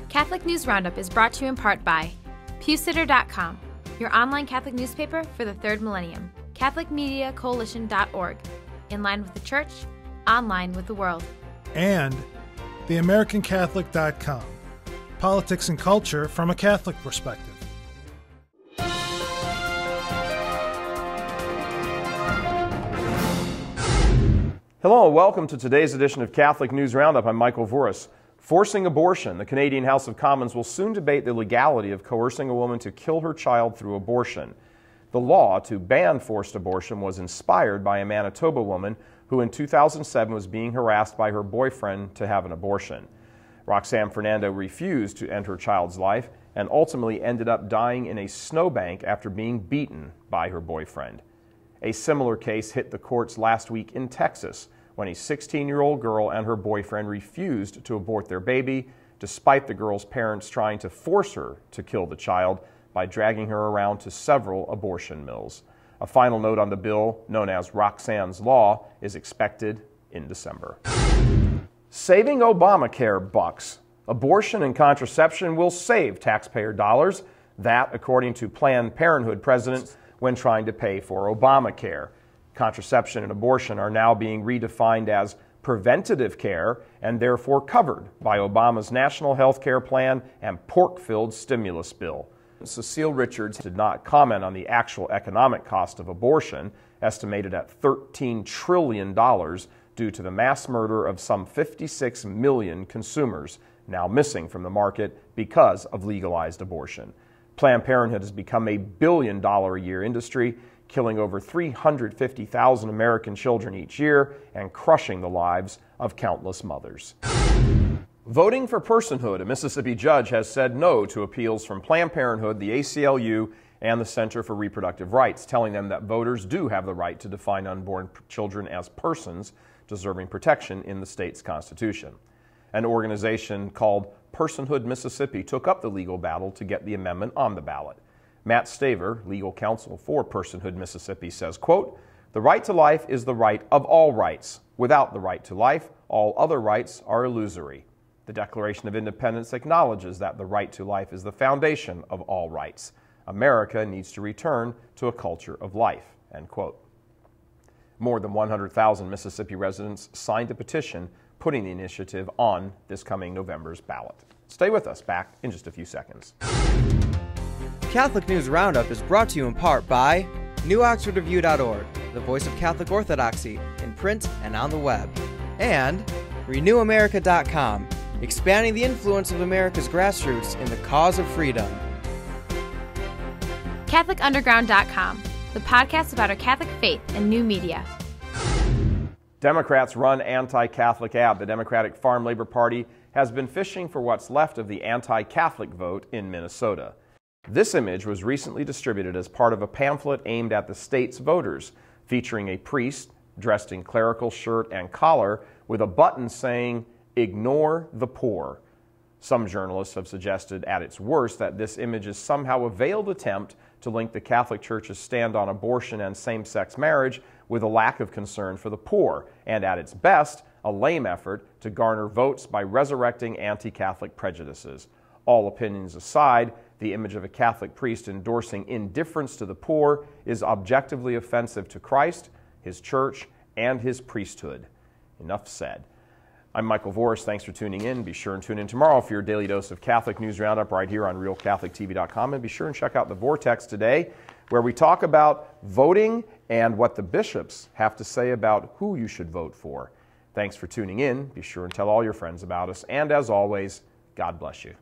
Catholic News Roundup is brought to you in part by PewSitter.com, your online Catholic newspaper for the third millennium, CatholicMediaCoalition.org, in line with the Church, online with the world. And TheAmericanCatholic.com, politics and culture from a Catholic perspective. Hello and welcome to today's edition of Catholic News Roundup. I'm Michael Voris. Forcing abortion. The Canadian House of Commons will soon debate the legality of coercing a woman to kill her child through abortion. The law to ban forced abortion was inspired by a Manitoba woman who in 2007 was being harassed by her boyfriend to have an abortion. Roxanne Fernando refused to end her child's life and ultimately ended up dying in a snowbank after being beaten by her boyfriend. A similar case hit the courts last week in Texas when a 16-year-old girl and her boyfriend refused to abort their baby, despite the girl's parents trying to force her to kill the child by dragging her around to several abortion mills. A final note on the bill, known as Roxanne's Law, is expected in December. Saving Obamacare bucks. Abortion and contraception will save taxpayer dollars. That, according to Planned Parenthood president, when trying to pay for Obamacare. Contraception and abortion are now being redefined as preventative care and therefore covered by Obama's National Health Care Plan and pork-filled stimulus bill. Cecile Richards did not comment on the actual economic cost of abortion, estimated at $13 trillion due to the mass murder of some 56 million consumers now missing from the market because of legalized abortion. Planned Parenthood has become a billion-dollar-a-year industry, killing over 350,000 American children each year and crushing the lives of countless mothers. Voting for personhood. A Mississippi judge has said no to appeals from Planned Parenthood, the ACLU, and the Center for Reproductive Rights, telling them that voters do have the right to define unborn children as persons deserving protection in the state's constitution. An organization called Personhood Mississippi took up the legal battle to get the amendment on the ballot. Matt Staver, legal counsel for Personhood Mississippi, says, quote, "The right to life is the right of all rights. Without the right to life, all other rights are illusory. The Declaration of Independence acknowledges that the right to life is the foundation of all rights. America needs to return to a culture of life," end quote. More than 100,000 Mississippi residents signed a petition putting the initiative on this coming November's ballot. Stay with us. Back in just a few seconds. Catholic News Roundup is brought to you in part by NewOxfordReview.org, the voice of Catholic Orthodoxy, in print and on the web, and RenewAmerica.com, expanding the influence of America's grassroots in the cause of freedom. CatholicUnderground.com, the podcast about our Catholic faith and new media. Democrats run anti-Catholic ad. The Democratic Farm Labor Party has been fishing for what's left of the anti-Catholic vote in Minnesota. This image was recently distributed as part of a pamphlet aimed at the state's voters, featuring a priest dressed in clerical shirt and collar with a button saying, "Ignore the poor." Some journalists have suggested at its worst that this image is somehow a veiled attempt to link the Catholic Church's stand on abortion and same-sex marriage with a lack of concern for the poor, and at its best, a lame effort to garner votes by resurrecting anti-Catholic prejudices. All opinions aside, the image of a Catholic priest endorsing indifference to the poor is objectively offensive to Christ, His Church, and His priesthood. Enough said. I'm Michael Voris. Thanks for tuning in. Be sure and tune in tomorrow for your daily dose of Catholic News Roundup right here on RealCatholicTV.com. And be sure and check out the Vortex today, where we talk about voting and what the bishops have to say about who you should vote for. Thanks for tuning in. Be sure and tell all your friends about us. And as always, God bless you.